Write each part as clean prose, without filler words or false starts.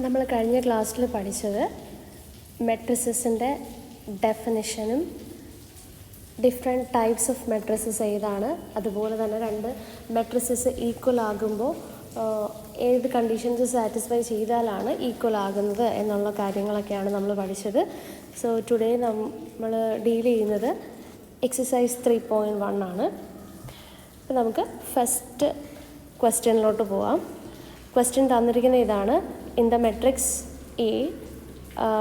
നമ്മൾ കഴിഞ്ഞ ക്ലാസ്സിൽ പഠിച്ചത് മെട്രിസസിൻ്റെ ഡെഫിനിഷനും ഡിഫറെൻറ്റ് ടൈപ്സ് ഓഫ് മെട്രിസസ് ഏതാണ്, അതുപോലെ തന്നെ രണ്ട് മെട്രിസസ് ഈക്വൽ ആകുമ്പോൾ ഏത് കണ്ടീഷൻസ് സാറ്റിസ്ഫൈ ചെയ്താലാണ് ഈക്വൽ ആകുന്നത് എന്നുള്ള കാര്യങ്ങളൊക്കെയാണ് നമ്മൾ പഠിച്ചത്. സോ ടുഡേ നമ്മൾ ഡീൽ ചെയ്യുന്നത് എക്സസൈസ് 3.1 ആണ്. അപ്പോൾ നമുക്ക് ഫസ്റ്റ് ക്വസ്റ്റ്യനിലോട്ട് പോവാം. ക്വസ്റ്റ്യൻ തന്നിരിക്കുന്ന ഇതാണ്: ഇൻ ദ മെട്രിക്സ് എ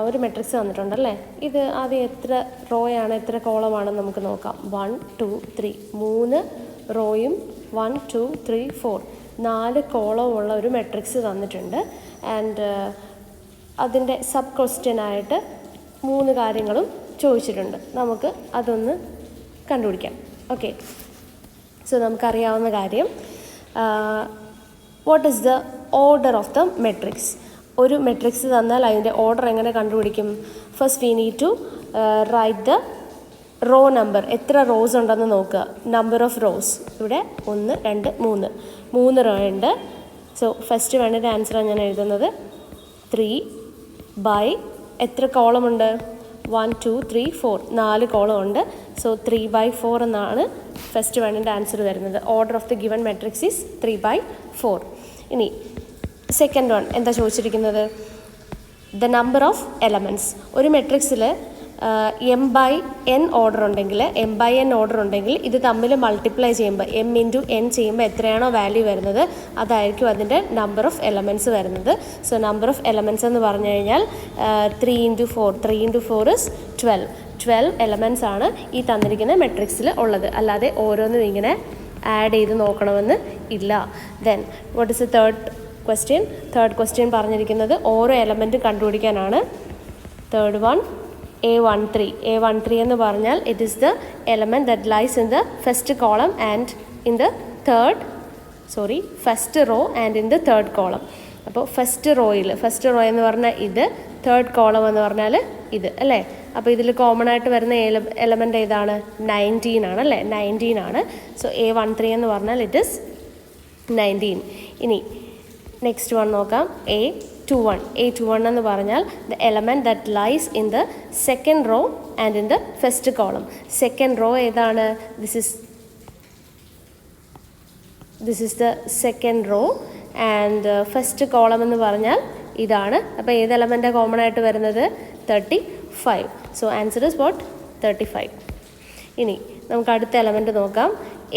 ഒരു മെട്രിക്സ് തന്നിട്ടുണ്ടല്ലേ. ഇത് ആദ്യം എത്ര റോയാണ് എത്ര കോളമാണെന്ന് നമുക്ക് നോക്കാം. 1 2 3 3 റോയും 1 2 3 4 4 കോളമുള്ള ഒരു മെട്രിക്സ് തന്നിട്ടുണ്ട്. ആൻഡ് അതിൻ്റെ സബ് ക്വസ്റ്റ്യനായിട്ട് 3 കാര്യങ്ങളും ചോദിച്ചിട്ടുണ്ട്. നമുക്ക് അതൊന്ന് കണ്ടുപിടിക്കാം. ഓക്കെ, സോ നമുക്കറിയാവുന്ന കാര്യം, what is the order of the matrix. ഒരു മെട്രിക്സ് തന്നാൽ അതിൻ്റെ ഓർഡർ എങ്ങനെ കണ്ടുപിടിക്കും? First we need to write the row number. എത്ര റോസ് ഉണ്ടെന്ന് നോക്കുക. നമ്പർ ഓഫ് റോസ് ഇവിടെ 1 2 3 റോ ഉണ്ട്. സോ ഫസ്റ്റ് വേണ്ടത് ആൻസറാണ് ഞാൻ എഴുതുന്നത് 3 ബൈ എത്ര കോളമുണ്ട്? 1 2 3 4 4 കോളം ഉണ്ട്. സോ 3/4 എന്നാണ് ഫസ്റ്റ് വേണ്ടതിൻ്റെ ആൻസർ വരുന്നത്. Order of the given matrix is 3/4. ഇനി സെക്കൻഡ് വൺ എന്താ ചോദിച്ചിരിക്കുന്നത്? The number of elements. ഒരു മെട്രിക്സിൽ m/n ഓർഡർ ഉണ്ടെങ്കിൽ ഇത് തമ്മിൽ മൾട്ടിപ്ലൈ ചെയ്യുമ്പോൾ m/n ചെയ്യുമ്പോൾ എത്രയാണോ വാല്യൂ വരുന്നത് അതായിരിക്കും അതിൻ്റെ നമ്പർ ഓഫ് എലമെൻറ്റ്സ് വരുന്നത്. സോ നമ്പർ ഓഫ് എലമെൻറ്റ്സ് എന്ന് പറഞ്ഞു കഴിഞ്ഞാൽ 3 × 4 ഇസ് 12 എലമെൻറ്റ്സ് ആണ് ഈ തന്നിരിക്കുന്ന മെട്രിക്സിൽ ഉള്ളത്. അല്ലാതെ ഓരോന്നും ഇങ്ങനെ ആഡ് ചെയ്ത് നോക്കണമെന്ന് ഇല്ല. Then what is the third question പറഞ്ഞിരിക്കുന്നത് ഓരോ എലമെൻറ്റ് കണ്ടുപിടിക്കാനാണ്. തേർഡ് വൺ A13 എന്ന് പറഞ്ഞാൽ it is the element that lies in the first column and in the first row and in the third column. അപ്പോൾ first row എന്ന് പറഞ്ഞാൽ ഇത്, third column എന്ന് പറഞ്ഞാൽ ഇത് അല്ലേ. അപ്പോൾ ഇതിൽ കോമൺ ആയിട്ട് വരുന്ന എലമെൻ്റ് ഏതാണ്? 19 ആണ് അല്ലേ. 19 ആണ്. സോ A13 എന്ന് പറഞ്ഞാൽ ഇറ്റ് ഈസ് 19. ഇനി നെക്സ്റ്റ് വൺ നോക്കാം. A21 എന്ന് പറഞ്ഞാൽ the element that lies in the second row and in the first column. Second row ഏതാണ്? This is the second row and first column എന്ന് പറഞ്ഞാൽ ഇതാണ്. അപ്പോൾ ഏത് എലമെൻറ്റാണ് കോമൺ ആയിട്ട് വരുന്നത്? 35. So answer is what? 35. ഇനി നമുക്ക് അടുത്ത എലമെൻറ്റ് നോക്കാം.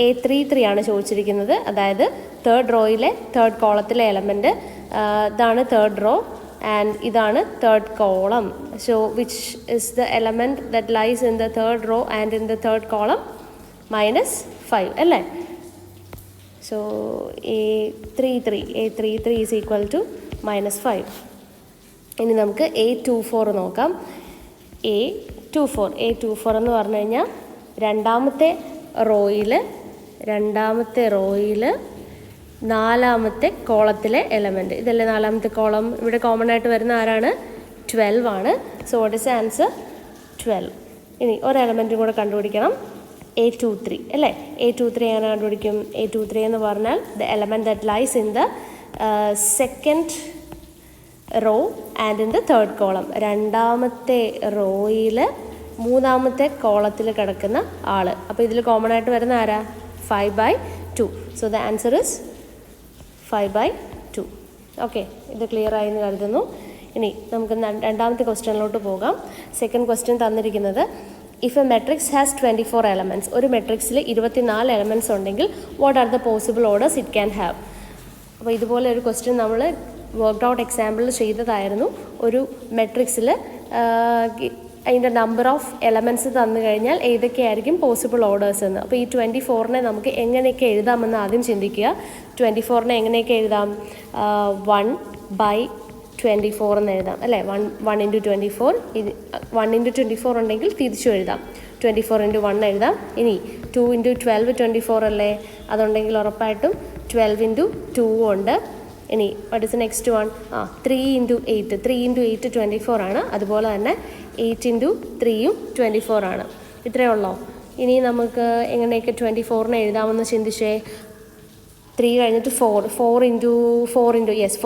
A33 ആണ് ചോദിച്ചിരിക്കുന്നത്. അതായത് തേർഡ് റോയിലെ തേർഡ് കോളത്തിലെ എലമെൻറ്റ്. ഇതാണ് തേർഡ് റോ ആൻഡ് ഇതാണ് third column. So which is the element that lies in the third row and in the third column? -5 അല്ലേ. So A33 is equal to -5. ഇനി നമുക്ക് A24 നോക്കാം. A24 എന്ന് പറഞ്ഞു കഴിഞ്ഞാൽ രണ്ടാമത്തെ റോയിൽ നാലാമത്തെ കോളത്തിലെ എലമെൻറ്റ്. ഇതല്ലേ നാലാമത്തെ കോളം. ഇവിടെ കോമൺ ആയിട്ട് വരുന്ന ആരാണ്? 12 ആണ്. So what is answer? 12. ഇനി ഒരു എലമെൻറ്റും കൂടെ കണ്ടുപിടിക്കണം. A23 അല്ലേ. A23 എങ്ങനെ കണ്ടുപിടിക്കും? A23 എന്ന് പറഞ്ഞാൽ the element that lies in the second row and in the third column. രണ്ടാമത്തെ റോയിൽ മൂന്നാമത്തെ കോളത്തിൽ കിടക്കുന്ന ആൾ. അപ്പോൾ ഇതിൽ കോമൺ ആയിട്ട് വരുന്ന ആരാ? 5/2. So the answer is 5/2. Okay, ഇത് ക്ലിയർ ആയെന്ന് കരുതുന്നു. ഇനി നമുക്ക് രണ്ടാമത്തെ ക്വസ്റ്റ്യനിലോട്ട് പോകാം. സെക്കൻഡ് ക്വസ്റ്റ്യൻ തന്നിരിക്കുന്നത് if a matrix has 24 elements. ഒരു മെട്രിക്സിൽ 24 എലമെൻറ്റ്സ് ഉണ്ടെങ്കിൽ what are the possible orders it can have. അപ്പോൾ ഇതുപോലെ ഒരു ക്വസ്റ്റ്യൻ നമ്മൾ വർക്ക്ഡ് ഔട്ട് എക്സാമ്പിളിൽ ചെയ്തതായിരുന്നു. ഒരു മെട്രിക്സിൽ അതിൻ്റെ നമ്പർ ഓഫ് എലമെൻറ്റ്സ് തന്നു കഴിഞ്ഞാൽ ഏതൊക്കെയായിരിക്കും പോസിബിൾ ഓർഡേഴ്സ് എന്ന്. അപ്പോൾ ഈ 24നെ നമുക്ക് എങ്ങനെയൊക്കെ എഴുതാമെന്ന് ആദ്യം ചിന്തിക്കുക. 24നെ എങ്ങനെയൊക്കെ എഴുതാം? 1/24 എന്ന് എഴുതാം അല്ലേ. 1 × 24. 1 × 24 ഉണ്ടെങ്കിൽ തിരിച്ചു എഴുതാം. 24 × 1 എഴുതാം. ഇനി 2 × 12 24 അല്ലേ. അതുണ്ടെങ്കിൽ ഉറപ്പായിട്ടും 12 × 2 ഉണ്ട്. ഇനി വാട്ട് ഇസ് നെക്സ്റ്റ് വൺ? 3 × 8. 3 × 8 24 ആണ്. അതുപോലെ തന്നെ 8 × 3 24 ആണ്. ഇത്രയേ ഉള്ളൂ. ഇനി നമുക്ക് എങ്ങനെയൊക്കെ 24നെ എഴുതാമെന്ന് ചിന്തിച്ചേ. 3 കഴിഞ്ഞിട്ട് 4 4 ഇൻറ്റു 4 ഇൻറ്റു 6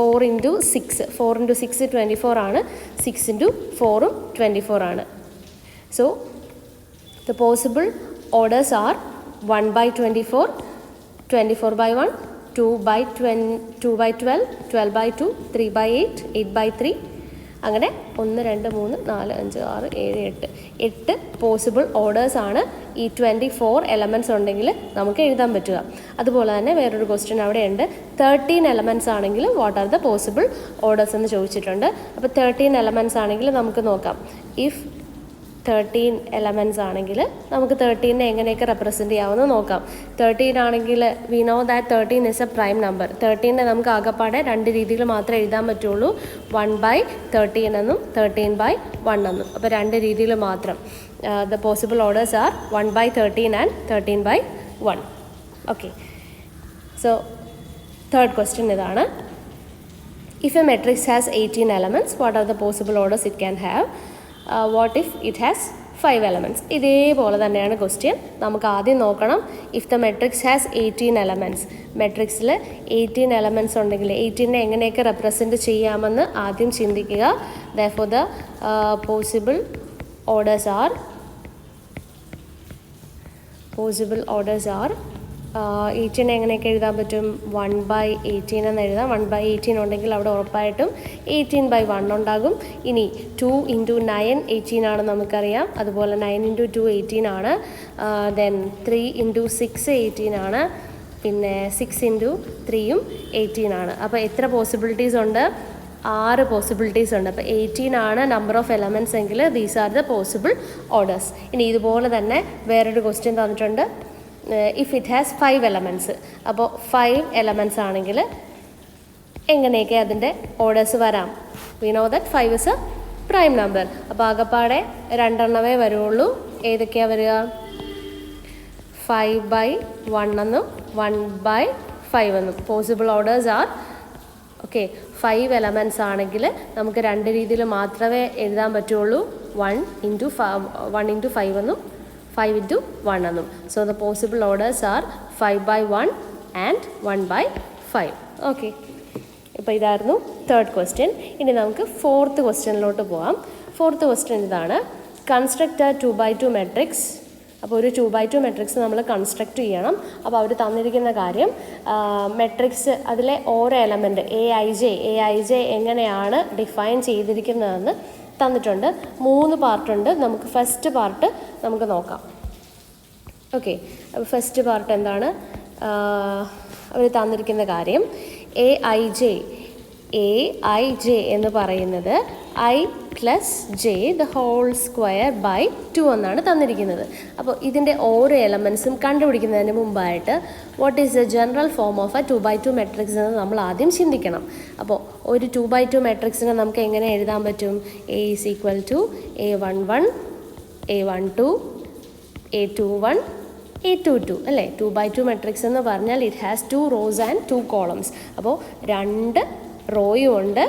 4 ഇൻറ്റു 6 24 ആണ്. 6 ഇൻറ്റു 4ഉം 24 ആണ്. So the possible orders R 1 by 24, 24 by 1, 2 by 12, 12 by 2, 3 by 8, 8 by 3. അങ്ങനെ 1 2 3 4 5 6 7 8 പോസിബിൾ ഓർഡേഴ്സാണ് ഈ 24 എലമെൻറ്റ്സ് ഉണ്ടെങ്കിൽ നമുക്ക് എഴുതാൻ പറ്റുക. അതുപോലെ തന്നെ വേറൊരു ക്വസ്റ്റ്യൻ അവിടെ ഉണ്ട്. 13 എലമെൻറ്റ്സ് ആണെങ്കിൽ what are the possible orders എന്ന് ചോദിച്ചിട്ടുണ്ട്. അപ്പോൾ 13 എലമെൻറ്റ്സ് ആണെങ്കിൽ നമുക്ക് നോക്കാം. ഇഫ് 13 എലമെൻറ്റ്സ് ആണെങ്കിൽ നമുക്ക് 13നെ എങ്ങനെയൊക്കെ റെപ്രസെൻറ്റ് ചെയ്യാമെന്ന് നോക്കാം. 13 ആണെങ്കിൽ we know that 13 is a prime number. 13നെ നമുക്ക് ആകെപ്പാടെ 2 രീതിയിൽ മാത്രമേ എഴുതാൻ പറ്റുള്ളൂ. 1/13 എന്നും 13/1 എന്നും. അപ്പോൾ 2 രീതിയിൽ മാത്രം. The possible orders are 1/13 and 13/1. Okay, so third question ഇതാണ്. If a matrix has 18 elements, what are the possible orders it can have? What if it has 5 elements? ഇതേപോലെ തന്നെയാണ് ക്വസ്റ്റ്യൻ. നമുക്ക് ആദ്യം നോക്കണം. If the matrix has 18 elements, മെട്രിക്സിൽ 18 elements ഉണ്ടെങ്കിൽ 18നെ എങ്ങനെയൊക്കെ represent ചെയ്യാമെന്ന് ആദ്യം ചിന്തിക്കുക. Therefore the possible orders R 18 എങ്ങനെയൊക്കെ എഴുതാൻ പറ്റും? 1/18 എന്ന് എഴുതാം. 1/18 ഉണ്ടെങ്കിൽ അവിടെ ഉറപ്പായിട്ടും 18/1 ഉണ്ടാകും. ഇനി 2 ഇൻറ്റു 9 18 ആണ് നമുക്കറിയാം. അതുപോലെ 9 ഇൻറ്റു 2 18 ആണ്. ദെൻ 3 ഇൻറ്റു 6 18 ആണ്. പിന്നെ 6 ഇൻറ്റു 3യും 18 ആണ്. അപ്പോൾ എത്ര പോസിബിലിറ്റീസ് ഉണ്ട്? 6 പോസിബിലിറ്റീസ് ഉണ്ട്. അപ്പോൾ 18 ആണ് നമ്പർ ഓഫ് എലമെൻറ്റ്സ് എങ്കിൽ these are the possible orders. ഇനി ഇതുപോലെ തന്നെ വേറൊരു ക്വസ്റ്റ്യൻ തന്നിട്ടുണ്ട്. ഇഫ് ഇറ്റ് ഹാസ് 5 elements, അപ്പോൾ 5 elements ആണെങ്കിൽ എങ്ങനെയൊക്കെ അതിൻ്റെ ഓർഡേഴ്സ് വരാം? V know that 5 is a prime number. അപ്പോൾ ആകെപ്പാടെ 2 എണ്ണമേ വരുള്ളൂ. ഏതൊക്കെയാണ് വരിക? 5/1 എന്നും 1/5 എന്നും. Possible orders R okay. 5 elements ആണെങ്കിൽ നമുക്ക് 2 രീതിയിൽ മാത്രമേ എഴുതാൻ പറ്റുള്ളൂ. 1 ഇൻറ്റു 5 എന്നും 5 ഇൻറ്റു 1 എന്നും. So the possible orders R 5/1 and 1/5. Okay, ഇപ്പോൾ ഇതായിരുന്നു തേർഡ് ക്വസ്റ്റ്യൻ. ഇനി നമുക്ക് ഫോർത്ത് ക്വസ്റ്റ്യനിലോട്ട് പോകാം. ഫോർത്ത് ക്വസ്റ്റ്യൻ ഇതാണ്. Construct A 2x2 matrix. അപ്പോൾ ഒരു 2x2 മെട്രിക്സ് നമ്മൾ കൺസ്ട്രക്റ്റ് ചെയ്യണം. അപ്പോൾ അവർ തന്നിരിക്കുന്ന കാര്യം മെട്രിക്സ് അതിലെ ഓരോ എലമെൻറ്റ് AIJ എങ്ങനെയാണ് ഡിഫൈൻ ചെയ്തിരിക്കുന്നതെന്ന് തന്നിട്ടുണ്ട്. 3 പാർട്ടുണ്ട്. നമുക്ക് ഫസ്റ്റ് പാർട്ട് നമുക്ക് നോക്കാം. ഓക്കെ, അപ്പോൾ ഫസ്റ്റ് പാർട്ട് എന്താണ്? അവർ തന്നിരിക്കുന്ന കാര്യം AIJ എന്ന് പറയുന്നത് I+J² എന്നാണ് തന്നിരിക്കുന്നത്. അപ്പോൾ ഇതിൻ്റെ ഓരോ എലമെൻസും കണ്ടുപിടിക്കുന്നതിന് മുമ്പായിട്ട് what is the general form of a 2x2 matrix എന്ന് നമ്മൾ ആദ്യം ചിന്തിക്കണം. അപ്പോൾ ഒരു 2x2 മെട്രിക്സിനെ നമുക്ക് എങ്ങനെ എഴുതാൻ പറ്റും? A is equal to A11, A12, A21, A22 അല്ലേ? 2x2 മെട്രിക്സ് എന്ന് പറഞ്ഞാൽ it has 2 rows and 2 columns. അപ്പോൾ 2 റോയും ഉണ്ട്,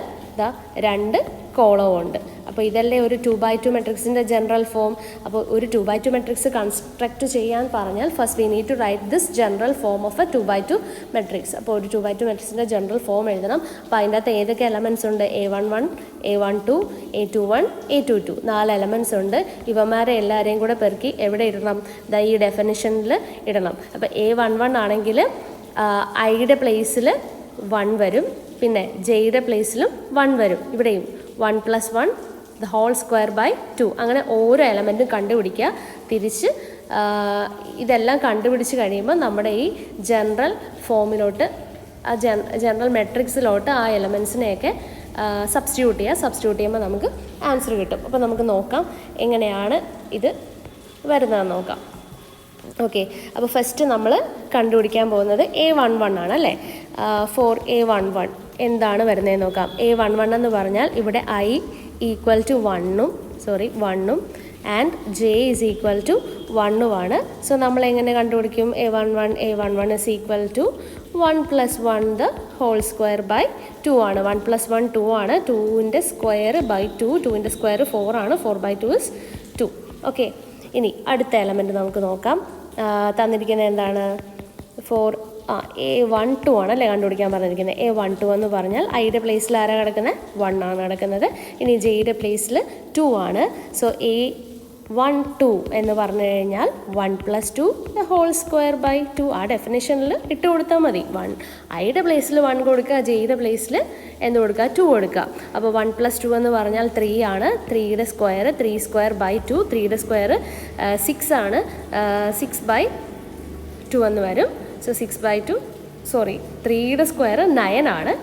2 കോളവും ഉണ്ട്. അപ്പോൾ ഇതല്ലേ ഒരു 2x2 മെട്രിക്സിൻ്റെ ജനറൽ ഫോം. അപ്പോൾ ഒരു 2x2 മെട്രിക്സ് കൺസ്ട്രക്റ്റ് ചെയ്യാൻ പറഞ്ഞാൽ first we need to write this general form of a 2x2 matrix. അപ്പോൾ ഒരു 2x2 മെട്രിക്സിൻ്റെ ജനറൽ ഫോം എഴുതണം. അപ്പോൾ അതിൻ്റെ അകത്ത് ഏതൊക്കെ എലമെൻറ്റ്സ് ഉണ്ട്? A11, A12, A21, A22 4 elements ഉണ്ട്. ഇവന്മാരെ എല്ലാവരെയും കൂടെ പെറുക്കി എവിടെ ഇടണം? ഈ ഡെഫിനിഷനിൽ ഇടണം. അപ്പോൾ A11 ആണെങ്കിൽ ഐയുടെ പ്ലേസിൽ 1 വരും, പിന്നെ ജെയുടെ പ്ലേസിലും 1 വരും. ഇവിടെയും 1 + 1 2. അങ്ങനെ ഓരോ എലമെൻറ്റും കണ്ടുപിടിക്കുക. തിരിച്ച് ഇതെല്ലാം കണ്ടുപിടിച്ച് കഴിയുമ്പോൾ നമ്മുടെ ഈ ജനറൽ ഫോമിലോട്ട് ജനറൽ മെട്രിക്സിലോട്ട് ആ എലമെൻസിനെയൊക്കെ സബ്സ്റ്റിറ്റ്യൂട്ട് ചെയ്യുമ്പോൾ നമുക്ക് ആൻസർ കിട്ടും. അപ്പോൾ നമുക്ക് നോക്കാം എങ്ങനെയാണ് ഇത് വരുന്നതെന്ന് നോക്കാം. ഓക്കെ, അപ്പോൾ ഫസ്റ്റ് നമ്മൾ കണ്ടുപിടിക്കാൻ പോകുന്നത് A11 ആണ് അല്ലേ? ഫോർ A11 എന്താണ് വരുന്നതെന്ന് നോക്കാം. A11 എന്ന് പറഞ്ഞാൽ ഇവിടെ I = 1 and J is equal to 1 ആണ്. സോ നമ്മൾ എങ്ങനെ കണ്ടുപിടിക്കും? A11 is equal to 1 + 1 2 ആണ്. 1 + 1 2 ആണ്. 2ൻ്റെ സ്ക്വയർ ബൈ 2, 2ൻ്റെ സ്ക്വയർ 4 ആണ്. 4/2 is 2. ഓക്കെ, ഇനി അടുത്ത എലമെൻറ്റ് നമുക്ക് നോക്കാം. തന്നിരിക്കുന്നത് എന്താണ്? A12 ആണല്ലേ കണ്ടുപിടിക്കാൻ പറഞ്ഞിരിക്കുന്നത്. A12 എന്ന് പറഞ്ഞാൽ ഐയുടെ പ്ലേസിൽ ആരാണ് കിടക്കുന്നത്? 1 ആണ് കിടക്കുന്നത്. ഇനി ജെയുടെ പ്ലേസിൽ 2 ആണ്. സോ A12 എന്ന് പറഞ്ഞു കഴിഞ്ഞാൽ 1 + 2 the whole square by 2. ആ ഡെഫിനേഷനിൽ ഇട്ട് കൊടുത്താൽ മതി. ഐയുടെ പ്ലേസിൽ 1 കൊടുക്കുക, ജെയുടെ പ്ലേസിൽ എന്ത് കൊടുക്കുക? 2 കൊടുക്കുക. അപ്പോൾ 1 + 2 എന്ന് പറഞ്ഞാൽ 3 ആണ്. 3യുടെ സ്ക്വയർ 3² 2. 3യുടെ സ്ക്വയർ 6 ആണ്. 6/2 എന്ന് വരും. സോ 6/2 3യുടെ സ്ക്വയർ 9 ആണ്.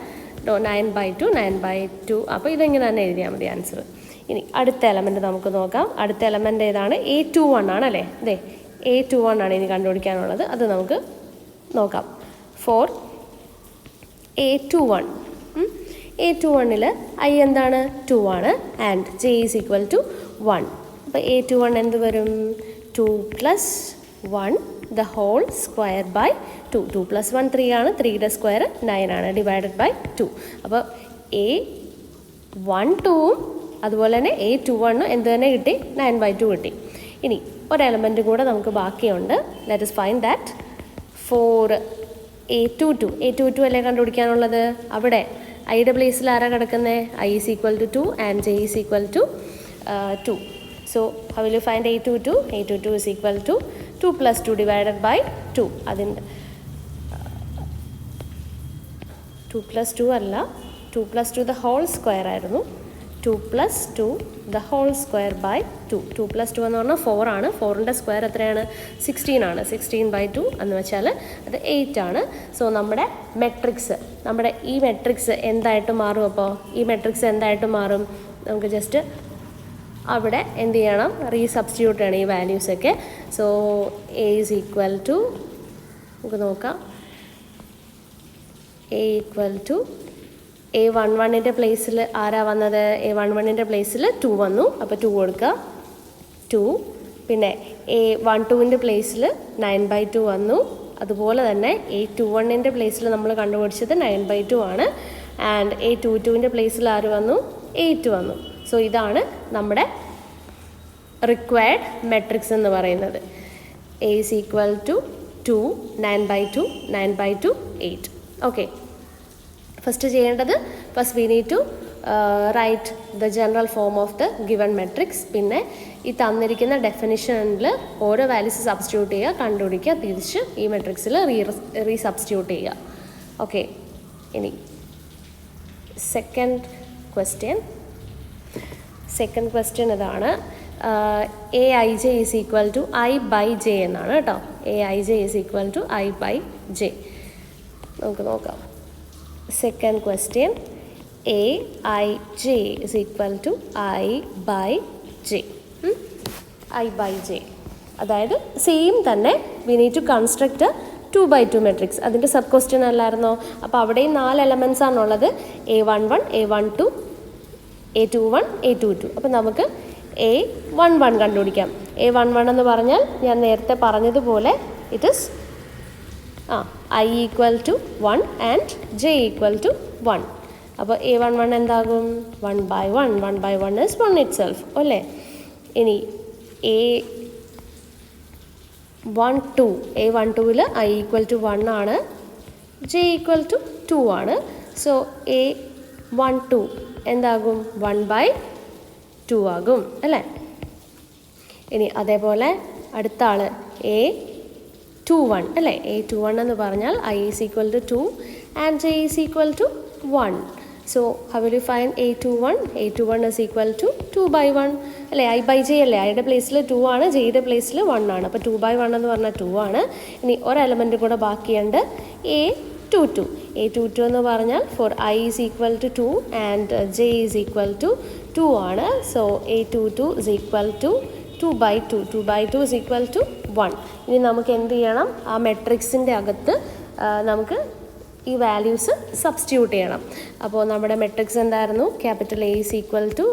9/2 9/2. അപ്പോൾ ഇതെങ്ങനെ തന്നെ എഴുതിയാൽ മതി ആൻസർ. ഇനി അടുത്ത എലമെൻറ്റ് നമുക്ക് നോക്കാം. അടുത്ത എലമെൻറ്റ് ഏതാണ്? A21 ആണ് അല്ലേ? അതെ, A21 ആണ് ഇനി കണ്ടുപിടിക്കാനുള്ളത്. അത് നമുക്ക് നോക്കാം. ഫോർ A21 A21ൽ ഐ എന്താണ്? 2 ആണ്. And j is equal to 1. അപ്പോൾ A21 എന്ത് വരും? 2 + 1 the whole square by 2. 2 + 1 3 ആണ്. 3യുടെ സ്ക്വയർ 9 ആണ്. Divided by 2. അപ്പോൾ A12ഉം അതുപോലെ തന്നെ A21 എന്ത് തന്നെ കിട്ടി? 9/2 കിട്ടി. ഇനി ഒരു എലമെൻറ്റ് കൂടെ നമുക്ക് ബാക്കിയുണ്ട്. Let us find that. For A22 അല്ലേ കണ്ടുപിടിക്കാനുള്ളത്? അവിടെ ഐയുടെ പ്ലേസിൽ ആരാ കിടക്കുന്നത്? I is equal to 2 and j is equal to 2. So how will you find A22? A22 is equal to 2 + 2 divided by 2. അതിൻ്റെ 2 + 2 അല്ല, 2 + 2 the whole square ആയിരുന്നു. 2 + 2 the whole square by 2. 2 + 2 എന്ന് പറഞ്ഞാൽ 4 ആണ്. 4ൻ്റെ സ്ക്വയർ എത്രയാണ്? 16 ആണ്. 16/2 എന്ന് വെച്ചാൽ അത് 8 ആണ്. സോ നമ്മുടെ ഈ മെട്രിക്സ് എന്തായിട്ട് മാറും? അപ്പോൾ ഈ മെട്രിക്സ് എന്തായിട്ട് മാറും? നമുക്ക് ജസ്റ്റ് അവിടെ എന്ത് ചെയ്യണം? റീസബ്സ്റ്റിറ്റ്യൂട്ട് ചെയ്യണം ഈ വാല്യൂസൊക്കെ. So A is equal to, നമുക്ക് നോക്കാം, A ഈക്വൽ ടു A11ൻ്റെ പ്ലേസിൽ ആരാ വന്നത്? A11ൻ്റെ പ്ലേസിൽ 2 വന്നു. അപ്പോൾ 2 കൊടുക്കുക, 2. പിന്നെ A12ൻ്റെ പ്ലേസിൽ 9/2 വന്നു. അതുപോലെ തന്നെ A21ൻ്റെ പ്ലേസിൽ നമ്മൾ കണ്ടുപിടിച്ചത് 9/2 ആണ്. ആൻഡ് A22ൻ്റെ പ്ലേസിൽ ആര് വന്നു? 8 വന്നു. സോ ഇതാണ് നമ്മുടെ റിക്വയർഡ് മെട്രിക്സ് എന്ന് പറയുന്നത്. A is equal to 2 9/2 9/2 8. Okay, first ചെയ്യേണ്ടത് we need to write the general form of the given matrix. പിന്നെ ഈ തന്നിരിക്കുന്ന ഡെഫിനിഷനിൽ ഓരോ വാല്യൂസ് സബ്സ്റ്റിറ്റ്യൂട്ട് ചെയ്യുക, കണ്ടുപിടിക്കുക, തിരിച്ച് ഈ മെട്രിക്സിൽ റീസബ്സ്റ്റിറ്റ്യൂട്ട് ചെയ്യുക. ഓക്കെ, ഇനി സെക്കൻഡ് ക്വസ്റ്റ്യൻ ഇതാണ്. Aij is equal to I/J എന്നാണ് കേട്ടോ. Aij is equal to I/J. നമുക്ക് നോക്കാം. Second question, Aij is equal to I/J. I/J അതായത് സെയിം തന്നെ we need to construct 2/2 matrix. അതിൻ്റെ സബ് ക്വസ്റ്റ്യൻ അല്ലായിരുന്നോ? അപ്പോൾ അവിടെയും 4 എലമെൻറ്റ്സ് ആണുള്ളത്. A11 A12 A21 A22. അപ്പോൾ നമുക്ക് A11 കണ്ടുപിടിക്കാം. A11 എന്ന് പറഞ്ഞാൽ ഞാൻ നേരത്തെ പറഞ്ഞതുപോലെ it is I equal to 1 and J equal to 1. അപ്പോൾ A11 എന്താകും? 1/1. 1/1 ഇസ് 1 itself അല്ലേ? ഇനി A12ൽ I ഈക്വൽ ടു 1 ആണ്, J ഈക്വൽ ടു 2 ആണ്. സോ A12 എന്താകും? 1/2 ആകും അല്ലേ? ഇനി അതേപോലെ അടുത്ത ആൾ A21 അല്ലേ? A21 എന്ന് പറഞ്ഞാൽ I is equal to 2 and J is equal to 1. So how will you find A21? A21 is equal to 2/1 അല്ലേ? I/J അല്ലേ? ഐയുടെ പ്ലേസിൽ 2 ആണ്, ജെയുടെ പ്ലേസിൽ 1 ആണ്. അപ്പോൾ 2/1 എന്ന് പറഞ്ഞാൽ 2 ആണ്. ഇനി ഒരു എലമെൻറ്റ് കൂടെ ബാക്കിയുണ്ട്, A22 എന്ന് പറഞ്ഞാൽ for I is equal to 2 and J is equal to 2 ആണ്. So A22 is equal to 2/2. 2/2 is equal to 1. ഇനി നമുക്ക് എന്ത് ചെയ്യണം? ആ മെട്രിക്സിൻ്റെ അകത്ത് നമുക്ക് ഈ വാല്യൂസ് സബ്സ്റ്റിറ്റ്യൂട്ട് ചെയ്യണം. അപ്പോൾ നമ്മുടെ മെട്രിക്സ് എന്തായിരുന്നു? Capital A is equal to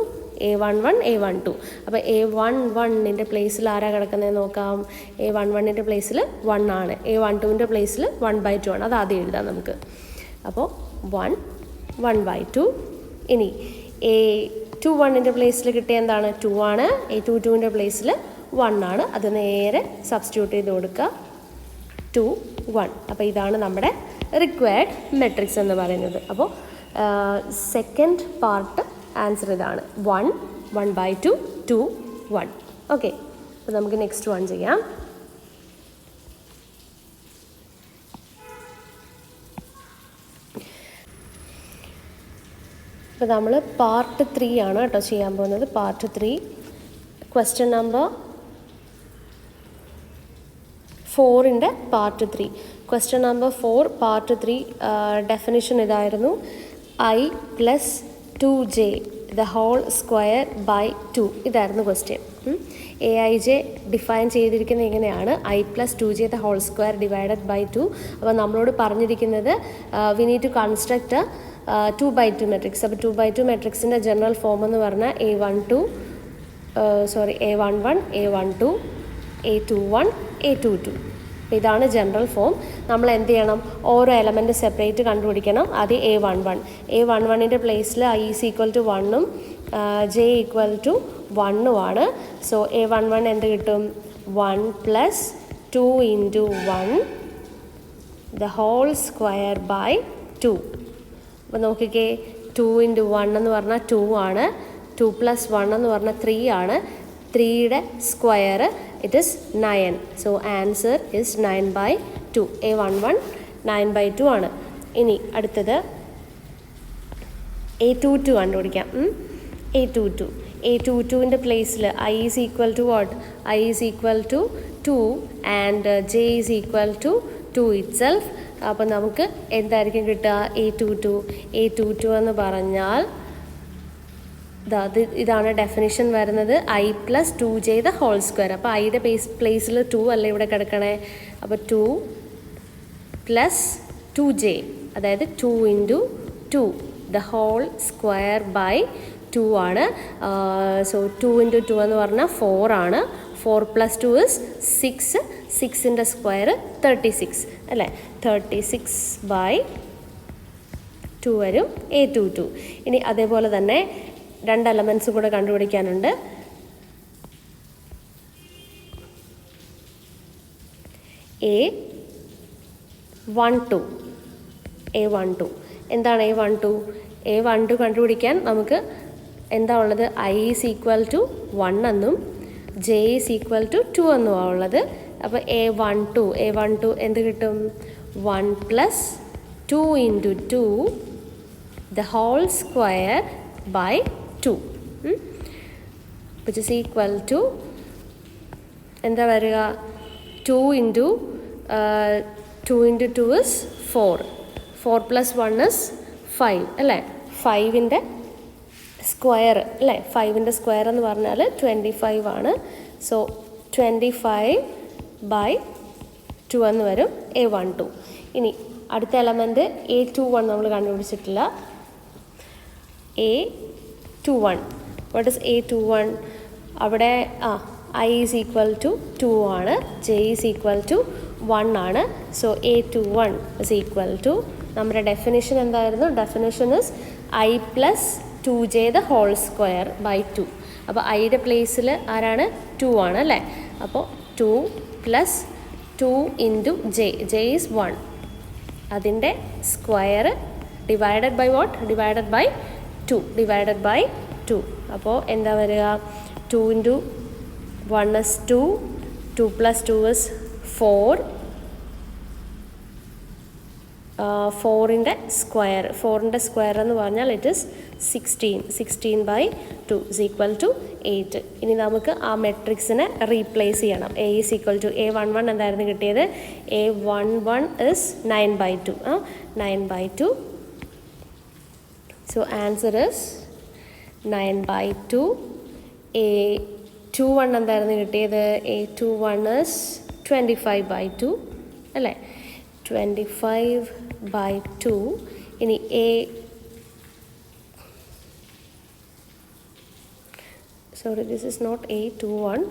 A11 A12. അപ്പോൾ A11ൻ്റെ പ്ലേസിൽ ആരാ കിടക്കുന്നതെന്ന് നോക്കാം. A11ൻ്റെ പ്ലേസിൽ 1 ആണ്. A12ൻ്റെ പ്ലേസിൽ 1/2 ആണ്. അത് ആദ്യം എഴുതാം നമുക്ക്. അപ്പോൾ 1 1/2. ഇനി A21ൻ്റെ പ്ലേസിൽ കിട്ടിയ എന്താണ്? 2 ആണ്. A22ൻ്റെ പ്ലേസിൽ 1 ആണ്. അത് നേരെ സബ്സ്റ്റിറ്റ്യൂട്ട് ചെയ്ത് കൊടുക്കുക. 2 1. അപ്പോൾ ഇതാണ് നമ്മുടെ റിക്വയർഡ് മെട്രിക്സ് എന്ന് പറയുന്നത്. അപ്പോൾ സെക്കൻഡ് പാർട്ട് ആൻസർ ഇതാണ് 1 1/2 2 1. ഓക്കെ, അപ്പോൾ നമുക്ക് നെക്സ്റ്റ് വൺ ചെയ്യാം. അപ്പോൾ നമ്മൾ പാർട്ട് 3 ആണ് കേട്ടോ ചെയ്യാൻ പോകുന്നത്. പാർട്ട് 3 ക്വസ്റ്റ്യൻ നമ്പർ 4ൻ്റെ part 3. Question number 4 part 3 definition ഇതായിരുന്നു: I + 2j the whole square by 2. ഇതായിരുന്നു ക്വസ്റ്റ്യൻ. AIJ ഡിഫൈൻ ചെയ്തിരിക്കുന്നത് എങ്ങനെയാണ്? I + 2j the whole square divided by 2. അപ്പോൾ നമ്മളോട് പറഞ്ഞിരിക്കുന്നത് we need to construct a 2/2 matrix. അപ്പോൾ 2/2 മെട്രിക്സിൻ്റെ ജനറൽ ഫോം എന്ന് പറഞ്ഞാൽ A11, A12, A21, A22. അപ്പോൾ ഇതാണ് ജനറൽ ഫോം. നമ്മൾ എന്ത് ചെയ്യണം? ഓരോ എലമെൻറ്റ് സെപ്പറേറ്റ് കണ്ടുപിടിക്കണം. അത് A11ൻ്റെ പ്ലേസിൽ I = 1ഉം J = 1ഉം ആണ്. സോ A11 എന്ത് കിട്ടും? 1 + 2 × 1 the whole square by 2. അപ്പോൾ നോക്കിക്കേ, 2 × 1 എന്ന് പറഞ്ഞാൽ 2 ആണ്. 2 + 1 എന്ന് പറഞ്ഞാൽ 3 ആണ്. 3യുടെ square it is 9. So answer is 9/2. A11 9/2 ആണ്. ഇനി അടുത്തത് A22 കണ്ടുപിടിക്കാം. A22ൻ്റെ പ്ലേസിൽ I = what? I = 2 and J = 2 itself. അപ്പോൾ നമുക്ക് എന്തായിരിക്കും കിട്ടുക? A22 എന്ന് പറഞ്ഞാൽ ഇതാണ് ഡെഫിനിഷൻ വരുന്നത്: I + 2j the whole square. അപ്പോൾ ഐയുടെ പ്ലേസിൽ 2 അല്ല ഇവിടെ കിടക്കണേ. അപ്പോൾ 2 + 2j, അതായത് 2 × 2 the whole square by 2 ആണ്. സോ 2 × 2 എന്ന് പറഞ്ഞാൽ 4 ആണ്. 4 + 2 is 6. 6ൻ്റെ സ്ക്വയർ 36 അല്ലേ? 36/2 വരും A22. ഇനി അതേപോലെ തന്നെ 2 എലമെൻറ്റ്സ് കൂടെ കണ്ടുപിടിക്കാനുണ്ട്. A12 എന്താണ് A12 കണ്ടുപിടിക്കാൻ നമുക്ക് എന്താ ഉള്ളത്? I = 1 എന്നും J = 2 എന്നുമാണ് ഉള്ളത്. അപ്പോൾ A12 എന്ത് കിട്ടും? 1 + 2 × 2 the whole square by 2, which is equal to എന്താ വരിക? 2 × 2 is 4. 4 + 1 is 5 അല്ലേ? 5ൻ്റെ സ്ക്വയർ അല്ലേ? 5ൻ്റെ സ്ക്വയർ എന്ന് പറഞ്ഞാൽ 25 ആണ്. സോ 25/2 എന്ന് വരും A12. ഇനി അടുത്ത എലമെൻറ്റ് A21 നമ്മൾ കണ്ടുപിടിച്ചിട്ടില്ല. A21. What is A21? അവിടെ I = 2 ആണ്. J = 1 ആണ്. സോ A21 = നമ്മുടെ ഡെഫിനിഷൻ എന്തായിരുന്നു? Definition is I + 2j the whole square by 2. അപ്പോൾ ഐയുടെ പ്ലേസിൽ ആരാണ്? 2 ആണ് അല്ലേ? അപ്പോൾ 2 + 2 × J. J is 1. അതിൻ്റെ square divided by what? Divided by 2. അപ്പോൾ എന്താ വരിക? 2 × 1 is 2. 2 + 2 is 4. 4ൻ്റെ സ്ക്വയർ എന്ന് പറഞ്ഞാൽ ഇറ്റ് ഇസ് 16. 16/2 = 8. ഇനി നമുക്ക് ആ മെട്രിക്സിനെ റീപ്ലേസ് ചെയ്യണം. A11 എന്തായിരുന്നു കിട്ടിയത്? A11 is 9/2. 9/2. So answer is 9/2. A21 എന്തായിരുന്നു കിട്ടിയത്? A21 is 25/2 അല്ലേ? 25/2. ഇനി this is not A21.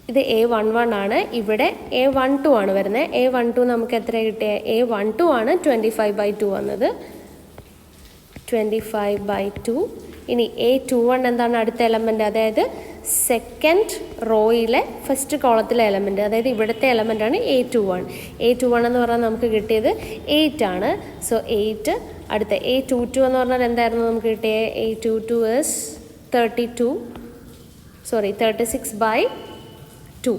ഇത് A11 ആണ്. ഇവിടെ A12 ആണ് വരുന്നത്. A12 നമുക്ക് എത്ര കിട്ടിയത്? A12 ആണ് 25/2 വന്നത്. 25/2. ഇനി A21 എന്താണ് അടുത്ത എലമെൻറ്റ്? അതായത് സെക്കൻഡ് റോയിലെ ഫസ്റ്റ് കോളത്തിലെ എലമെൻറ്റ്, അതായത് ഇവിടുത്തെ എലമെൻ്റാണ് A21. A21 എന്ന് പറഞ്ഞാൽ നമുക്ക് കിട്ടിയത് 8 ആണ്. സോ 8. അടുത്ത A22 എന്ന് പറഞ്ഞാൽ എന്തായിരുന്നു നമുക്ക് കിട്ടിയത്? A22 is 36/2.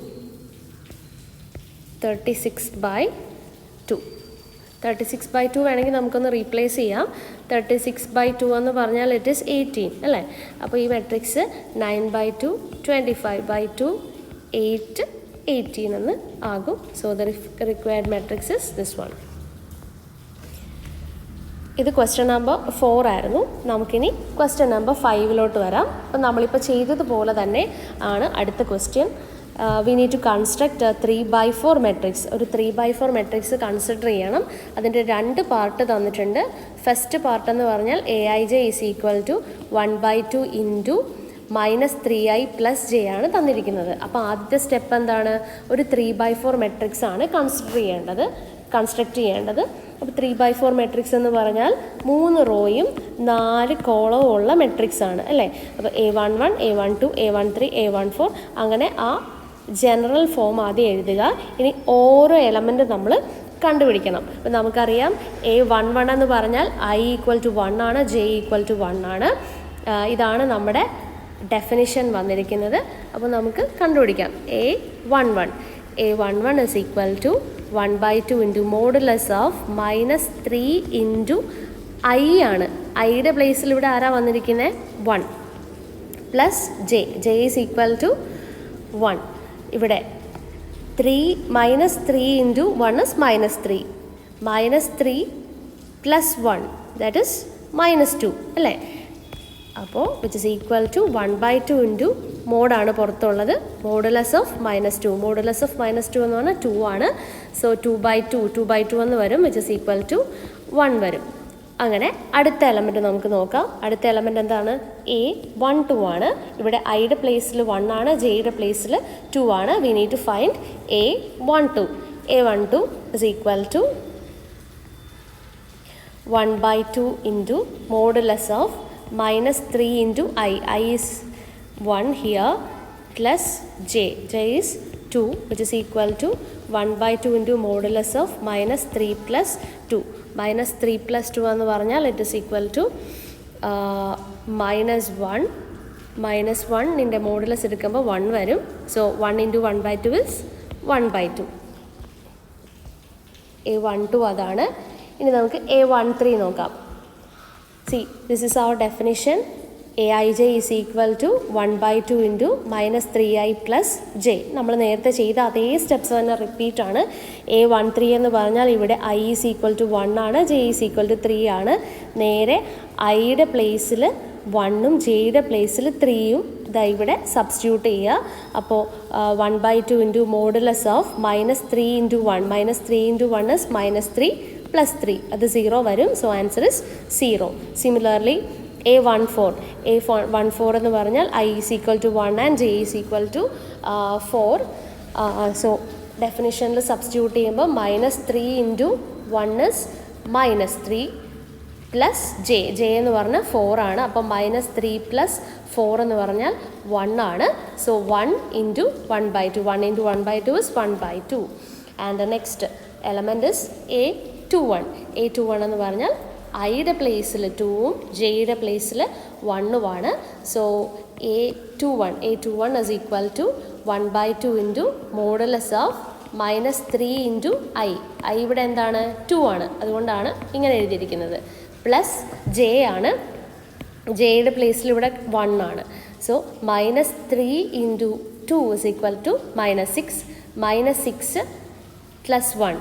36/2 വേണമെങ്കിൽ നമുക്കൊന്ന് റീപ്ലേസ് ചെയ്യാം. 36/2 എന്ന് പറഞ്ഞാൽ ഇറ്റ് ഈസ് 18 അല്ലേ? അപ്പോൾ ഈ മെട്രിക്സ് 9/2, 25/2, 8, 18 എന്ന് ആകും. So the required matrix is this one. ഇത് ക്വസ്റ്റ്യൻ നമ്പർ 4 ആയിരുന്നു. നമുക്കിനി ക്വസ്റ്റ്യൻ നമ്പർ 5 വരാം. അപ്പം നമ്മളിപ്പോൾ ചെയ്തതുപോലെ തന്നെ ആണ് അടുത്ത question. We need to construct 3/4 matrix. ഒരു 3/4 മെട്രിക്സ് കൺസിഡർ ചെയ്യണം. അതിൻ്റെ 2 പാർട്ട് തന്നിട്ടുണ്ട്. ഫസ്റ്റ് പാർട്ട് എന്ന് പറഞ്ഞാൽ Aij is equal to 1/2 into -3i + j ആണ് തന്നിരിക്കുന്നത്. അപ്പോൾ ആദ്യത്തെ സ്റ്റെപ്പ് എന്താണ്? ഒരു 3/4 മെട്രിക്സ് ആണ് കൺസ്ട്രക്റ്റ് ചെയ്യേണ്ടത്. അപ്പോൾ 3/4 മെട്രിക്സ് എന്ന് പറഞ്ഞാൽ 3 റോയും 4 കോളവും ഉള്ള മെട്രിക്സ് ആണ് അല്ലേ? അപ്പോൾ A11, A12, A13, A14 അങ്ങനെ ആ ജനറൽ ഫോം ആദ്യം എഴുതുക. ഇനി ഓരോ എലമെൻറ്റ് നമ്മൾ കണ്ടുപിടിക്കണം. അപ്പോൾ നമുക്കറിയാം A11 എന്ന് പറഞ്ഞാൽ i = 1 ആണ്, j = 1 ആണ്. ഇതാണ് നമ്മുടെ ഡെഫിനിഷൻ വന്നിരിക്കുന്നത്. അപ്പോൾ നമുക്ക് കണ്ടുപിടിക്കാം. A11 is equal to 1/2 into modulus of -3 into i ആണ്. ഐയുടെ പ്ലേസിൽ ഇവിടെ ആരാ വന്നിരിക്കുന്നത്? 1 plus j is equal to 1. ഇവിടെ -3 ഇൻറ്റു 1 ഇസ് -3. -3 + 1 ദാറ്റ് ഇസ് -2 അല്ലേ? അപ്പോൾ which is equal to 1/2 into മോഡാണ് പുറത്തുള്ളത്, മോഡുലസ് ഓഫ് -2. മോഡുലസ് ഓഫ് -2 എന്ന് പറഞ്ഞാൽ 2 ആണ്. സോ 2/2 എന്ന് വരും, വിച്ച് ഇസ് ഈക്വൽ ടു 1 വരും. അങ്ങനെ അടുത്ത എലമെൻറ്റ് നമുക്ക് നോക്കാം. അടുത്ത എലമെൻറ്റ് എന്താണ്? A12 ആണ്. ഇവിടെ ഐയുടെ പ്ലേസിൽ 1 ആണ്, ജെയുടെ പ്ലേസിൽ 2 ആണ്. We need to find A12. A12 is equal to 1/2 into modulus of -3 into i is 1 here plus j is 2, which is equal to 1/2 into modulus of -3 plus 2. -3 plus 2 എന്ന് പറഞ്ഞാൽ it is equal to -1. -1 ൻ്റെ modulus എടുക്കുമ്പോൾ 1 വരും. So 1 into 1/2 is 1/2. A12 അതാണ്. ഇനി നമുക്ക് A13 നോക്കാം. See, this is our definition. Aij is equal to 1/2 into -3i plus j. നമ്മൾ നേരത്തെ ചെയ്ത അതേ സ്റ്റെപ്സ് തന്നെ റിപ്പീറ്റ് ആണ്. A13 എന്ന് പറഞ്ഞാൽ ഇവിടെ i is equal to 1 ആണ്, j is equal to 3 ആണ്. നേരെ ഐയുടെ പ്ലേസിൽ 1ഉം ജെയുടെ പ്ലേസിൽ 3ഉം ഇതാ ഇവിടെ സബ്സ്റ്റിറ്റ്യൂട്ട് ചെയ്യുക. അപ്പോൾ 1/2 into modulus of -3 into 1. -3 into 1 is -3 + 3. അത് 0 വരും. So answer is 0. Similarly A14 എന്ന് പറഞ്ഞാൽ i is equal to 1 and j is equal to 4. So ഡെഫിനിഷനിൽ സബ്സ്റ്റിറ്റ്യൂട്ട് ചെയ്യുമ്പോൾ -3 ഇൻറ്റു 1 ഇസ് -3 പ്ലസ് j എന്ന് പറഞ്ഞാൽ 4 ആണ്. അപ്പോൾ -3 + 4 എന്ന് പറഞ്ഞാൽ 1 ആണ്. So 1 into 1/2. 1 into 1/2 is 1/2. And the next element is A21. A21 എന്ന് പറഞ്ഞാൽ ഐയുടെ പ്ലേസിൽ 2ഉം ജെയുടെ പ്ലേസിൽ 1ഉമാണ്. So A21 is equal to 1/2 into modulus of -3 into i. ഇവിടെ എന്താണ്? 2 ആണ്. അതുകൊണ്ടാണ് ഇങ്ങനെ എഴുതിയിരിക്കുന്നത്. പ്ലസ് j ആണ്. ജെയുടെ പ്ലേസിൽ ഇവിടെ 1 ആണ്. So -3 into 2 is equal to -6. -6 + 1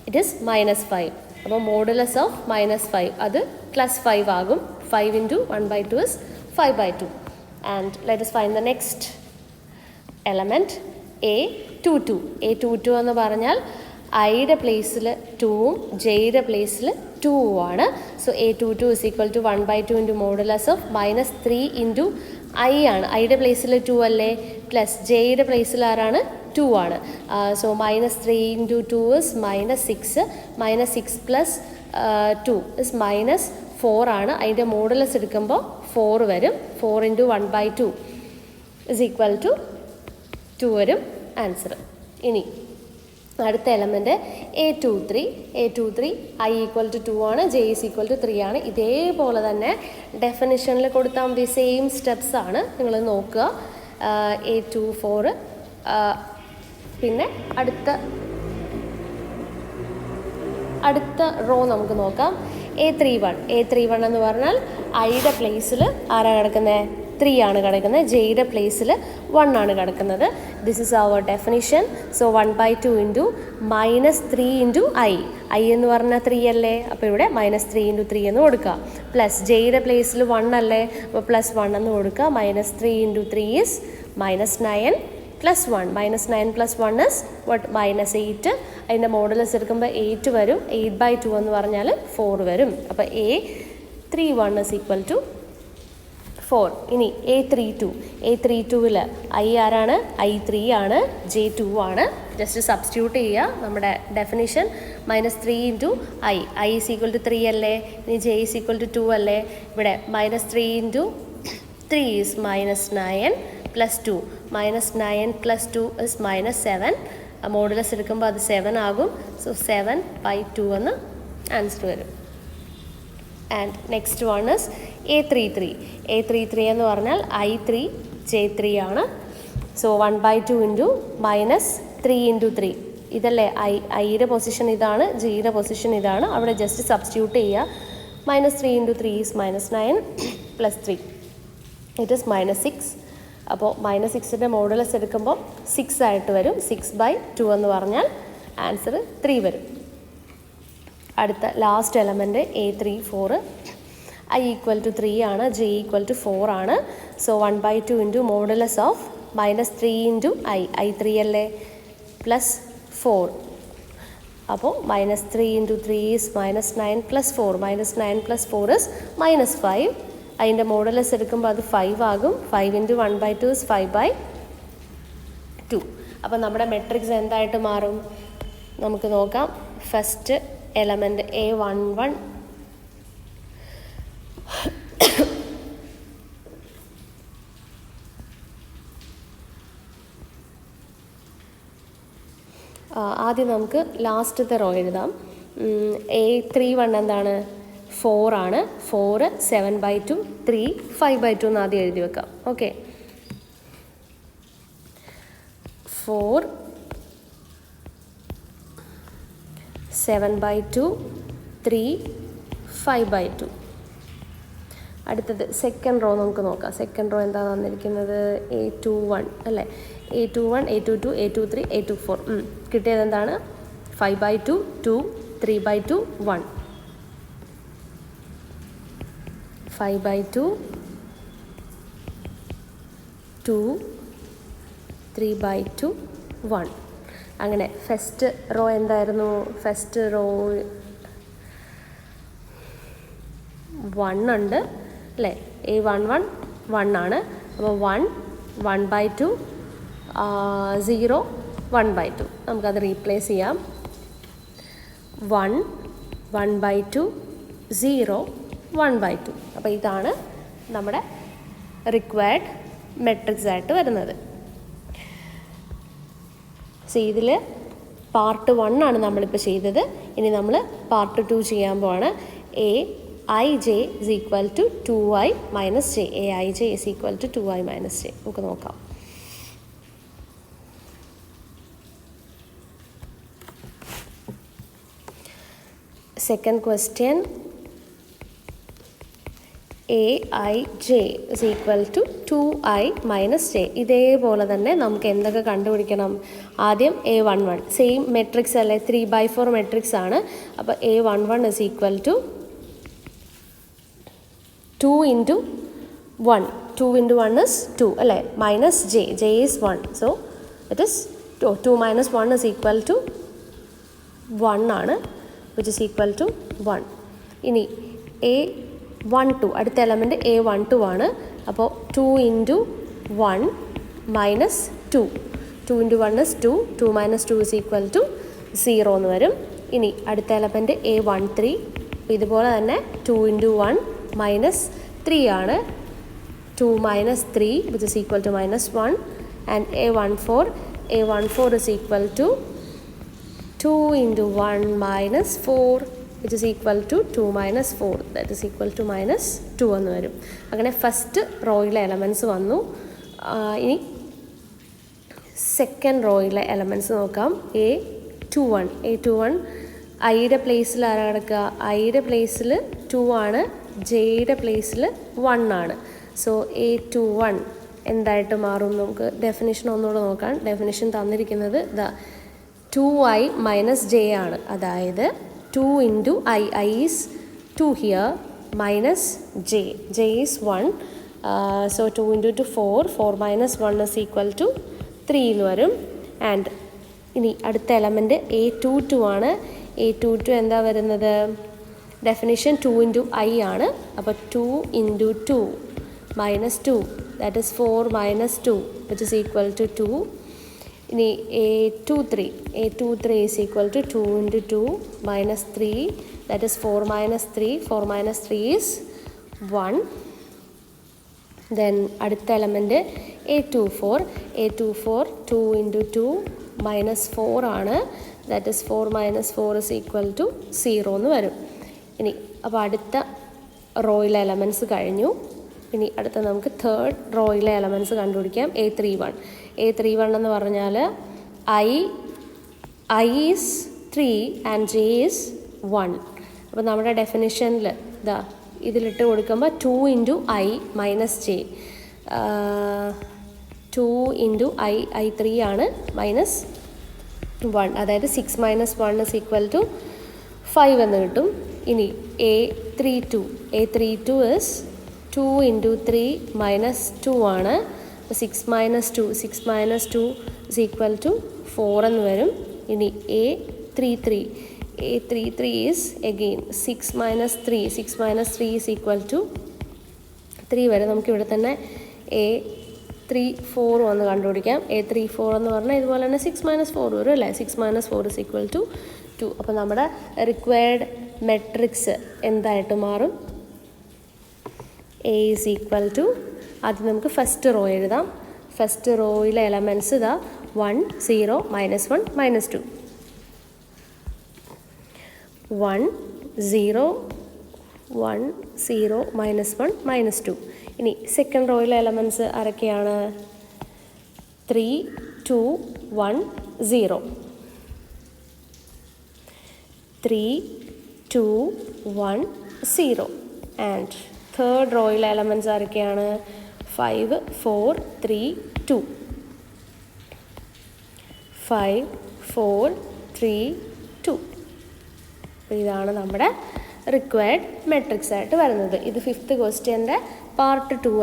it is -5. അപ്പോൾ മോഡുലസ് ഓഫ് -5 അത് +5 ആകും. 5 into 1/2 is 5/2. And let us find the next element A22. A22 എന്ന് പറഞ്ഞാൽ ഐയുടെ പ്ലേസിൽ 2ഉം ജെയുടെ പ്ലേസിൽ 2ഉം ആണ്. So A22 is equal to 1/2 into modulus of -3 into i ആണ്. ഐയുടെ പ്ലേസിൽ 2 അല്ലേ? പ്ലസ് ജെയുടെ പ്ലേസിൽ ആരാണ്? 2 ആണ്. So -3 into 2 is -6. -6 + 2 ഇസ് -4 ആണ്. അതിൻ്റെ മോഡുലസ് എടുക്കുമ്പോൾ 4 വരും. 4 ഇൻറ്റു 1/2 ഇസ് ഈക്വൽ ടു 2 വരും ആൻസർ. ഇനി അടുത്ത element A23 I equal to 2 ആണ്, J ഈസ് ഈക്വൽ ടു 3 ആണ്. ഇതേപോലെ തന്നെ ഡെഫിനിഷനിൽ കൊടുത്താൽ മതി, സെയിം സ്റ്റെപ്സ് ആണ്. നിങ്ങൾ നോക്കുക. A24 പിന്നെ അടുത്ത റോ നമുക്ക് നോക്കാം. A31 എന്ന് പറഞ്ഞാൽ ഐയുടെ പ്ലേസിൽ ആരാണ് കിടക്കുന്നത്? 3 ആണ് കിടക്കുന്നത്. ജെയുടെ പ്ലേസിൽ 1 ആണ് കിടക്കുന്നത്. This is our definition. So 1/2 into -3 into i എന്ന് പറഞ്ഞാൽ 3 അല്ലേ, അപ്പോൾ ഇവിടെ -3 ഇൻറ്റു 3 എന്ന് കൊടുക്കുക. പ്ലസ് ജെയുടെ പ്ലേസിൽ 1 അല്ലേ, അപ്പോൾ +1 എന്ന് കൊടുക്കുക. -3 ഇൻറ്റു 3 ഈസ് -9 + 1. -9 + 1 is what? -8. അതിൻ്റെ മോഡുലസ് എടുക്കുമ്പോൾ 8 വരും. 8/2 എന്ന് പറഞ്ഞാൽ 4 വരും. അപ്പോൾ A31 ഇസ് ഈക്വൽ ടു 4. ഇനി A32ൽ ഐ ആരാണ്? I3 ആണ്, J2 ആണ്. ജസ്റ്റ് സബ്സ്റ്റിറ്റ്യൂട്ട് ചെയ്യുക നമ്മുടെ definition. -3 into i is equal to 3 അല്ലേ, ഇനി J ഈസ് ഈക്വൽ ടു 2 അല്ലേ. ഇവിടെ -3 ഇൻറ്റു 3 ഈസ് -9 + 2. -9 + 2 ഇസ് -7. മോഡുലസ് എടുക്കുമ്പോൾ അത് 7 ആകും. സോ 7/2 എന്ന് ആൻസർ വരും. And next one is A33 എന്ന് പറഞ്ഞാൽ I3 J3 ആണ്. സോ 1/2 ഇൻറ്റു -3 ഇൻറ്റു 3 ഇതല്ലേ ഐയുടെ പൊസിഷൻ ഇതാണ്, ജിയുടെ പൊസിഷൻ ഇതാണ്. അവിടെ ജസ്റ്റ് സബ്സ്റ്റിറ്റ്യൂട്ട് ചെയ്യുക. -3 ഇൻറ്റു 3 ഈസ് -9 + 3 ഇറ്റ് ഈസ് -6. അപ്പോൾ -6ൻ്റെ മോഡുലസ് എടുക്കുമ്പോൾ 6 ആയിട്ട് വരും. 6/2 എന്ന് പറഞ്ഞാൽ ആൻസർ 3 വരും. അടുത്ത last element A34 I equal to 3 ആണ്, J ഈക്വൽ ടു 4 ആണ്. So 1/2 into modulus of -3 into I3 അല്ലേ, +4. അപ്പോൾ -3 ഇൻറ്റു 3 ഈസ് -9 + 4. -9 + 4 ഇസ് -5. അതിൻ്റെ മോഡുലസ് എടുക്കുമ്പോൾ അത് 5 ആകും. 5 ഇൻറ്റു 1/2 ഇസ് 5/2. അപ്പോൾ നമ്മുടെ മെട്രിക്സ് എന്തായിട്ട് മാറും നമുക്ക് നോക്കാം. ഫസ്റ്റ് എലമെൻറ്റ് A11 ആദ്യം നമുക്ക് ലാസ്റ്റത്തെ റോ എഴുതാം. A31 എന്താണ്? 4 ആണ്. 4 7/2, 3 5/2 എന്ന് ആദ്യം എഴുതി വെക്കാം. ഓക്കെ, 4 7/2, 3 5/2. അടുത്തത് സെക്കൻഡ് റോ നമുക്ക് നോക്കാം. സെക്കൻഡ് റോ എന്താ തന്നിരിക്കുന്നത്? A21 അല്ലേ. A21, A22, A23, A24. കിട്ടിയത് എന്താണ്? 5/2, 2 3/2, 1. 5/2, 2 3/2, 1. അങ്ങനെ ഫസ്റ്റ് റോ എന്തായിരുന്നു? ഫസ്റ്റ് റോ 1 ഉണ്ട് അല്ലേ. A11 1 ആണ്. അപ്പോൾ 1 1/2, 0 1/2. നമുക്കത് റീപ്ലേസ് ചെയ്യാം. 1 1/2, 0 1/2. അപ്പോൾ ഇതാണ് നമ്മുടെ റിക്വയർഡ് മെട്രിക്സ് ആയിട്ട് വരുന്നത്. സോ ഇതിൽ പാർട്ട് 1 ആണ് നമ്മളിപ്പോൾ ചെയ്തത്. ഇനി നമ്മൾ പാർട്ട് 2 ചെയ്യാൻ പോവാണ്. Aij is equal to 2i minus j. Aij is equal to 2i minus j. നമുക്ക് നോക്കാം. Second question, Aij is equal to 2i minus j. ഇതേപോലെ തന്നെ നമുക്ക് എന്തൊക്കെ കണ്ടുപിടിക്കണം? ആദ്യം A11 സെയിം മെട്രിക്സ് അല്ലേ, 3/4 മെട്രിക്സ് ആണ്. അപ്പോൾ A11 is equal to 2 into 1. 2 into 1 is 2 അല്ലേ, minus j. J is 1. So it is 2 minus 1 is equal to 1 ആണ്, which is equal to 1. ഇനി A12 അടുത്ത എലമെൻറ്റ് A12 ആണ്. അപ്പോൾ 2 into 1 minus 2. 2 into 1 is 2. 2 minus 2 is equal to 0 എന്ന് വരും. ഇനി അടുത്ത എലമെൻറ്റ് A13. ഇതുപോലെ തന്നെ 2 into 1 minus 3 ആണ്. 2 minus 3 which is equal to minus 1, and A14 is equal to 2 into 1 minus 4 which is equal to 2 minus 4, that is equal to minus 2 എന്ന് വരും. അങ്ങനെ ഫസ്റ്റ് റോയിലെ എലമെൻറ്റ്സ് വന്നു. ഇനി സെക്കൻഡ് റോയിലെ എലമെൻറ്റ്സ് നോക്കാം. A21 ഐയുടെ പ്ലേസിൽ ആരാ കിടക്കുക? ഐയുടെ പ്ലേസിൽ 2 ആണ്, ജെയുടെ പ്ലേസിൽ 1 ആണ്. സോ A21 എന്തായിട്ട് മാറും? നമുക്ക് ഡെഫിനിഷൻ ഒന്നുകൂടെ നോക്കാം. ഡെഫിനിഷൻ തന്നിരിക്കുന്നത് 2i മൈനസ് ജെ ആണ്. അതായത് 2 into i is 2 here, minus j is 1. So 2 into 2 4 minus 1 is equal to 3 എന്ന് വരും. ആൻഡ് ഇനി അടുത്ത എലമെൻറ്റ് A22 ആണ്. A22 എന്താ വരുന്നത്? ഡെഫിനിഷൻ 2 into i ആണ്. അപ്പോൾ 2 into 2 minus 2, that is 4 minus 2 which is equal to 2. ഇനി A23 is equal to 2 into 2 minus 3, that is 4 minus 3 is 1. Then അടുത്ത എലമെൻറ്റ് A24 2 into 2 minus 4 ആണ്, that is 4 minus 4 is equal to 0 എന്ന് വരും. ഇനി അപ്പോൾ അടുത്ത റോയിലെ എലമെൻറ്റ്സ് കഴിഞ്ഞു. ഇനി അടുത്ത നമുക്ക് തേർഡ് റോയിലെ എലമെൻറ്റ്സ് കണ്ടുപിടിക്കാം. A31 എന്ന് പറഞ്ഞാൽ I is 3 and j is 1. അപ്പോൾ നമ്മുടെ ഡെഫിനിഷനിൽ ഇതിലിട്ട് കൊടുക്കുമ്പോൾ 2 into i minus J, 2 into i3 ആണ് മൈനസ് 1, അതായത് 6 minus 1 is equal to 5 എന്ന് കിട്ടും. ഇനി A32 is 2 into 3 minus 2 ആണ്. 6 minus 2 is equal to 4 എന്ന് വരും. ഇനി A33 is again 6 minus 3 is equal to 3 വരെ. നമുക്കിവിടെ തന്നെ A34 വന്ന് കണ്ടുപിടിക്കാം. A34 എന്ന് പറഞ്ഞാൽ ഇതുപോലെ തന്നെ 6 minus 4 വരും അല്ലേ? 6 minus 4 is equal to 2. അപ്പോൾ നമ്മുടെ റിക്വയർഡ് മെട്രിക്സ് എന്തായിട്ട് മാറും? A is equal to, ആദ്യം നമുക്ക് ഫസ്റ്റ് റോ എഴുതാം. ഫസ്റ്റ് റോയിലെ elements 1 0 minus 1 minus 2, 1 0 1 0 minus 1 minus 2. ഇനി സെക്കൻഡ് റോയിലെ എലമെൻറ്റ്സ് ആരൊക്കെയാണ്? 3 2 1 0, 3 2 1 0. ആൻഡ് തേർഡ് റോയിലെ എലമെൻറ്റ്സ് ആരൊക്കെയാണ്? 5 4 3 2, 5 4 3 2. ഇതാണ് നമ്മുടെ റിക്വയർഡ് മെട്രിക്സ് ആയിട്ട് വരുന്നത്. ഇത് 5th ക്വസ്റ്റ്യൻ്റെ പാർട്ട് 2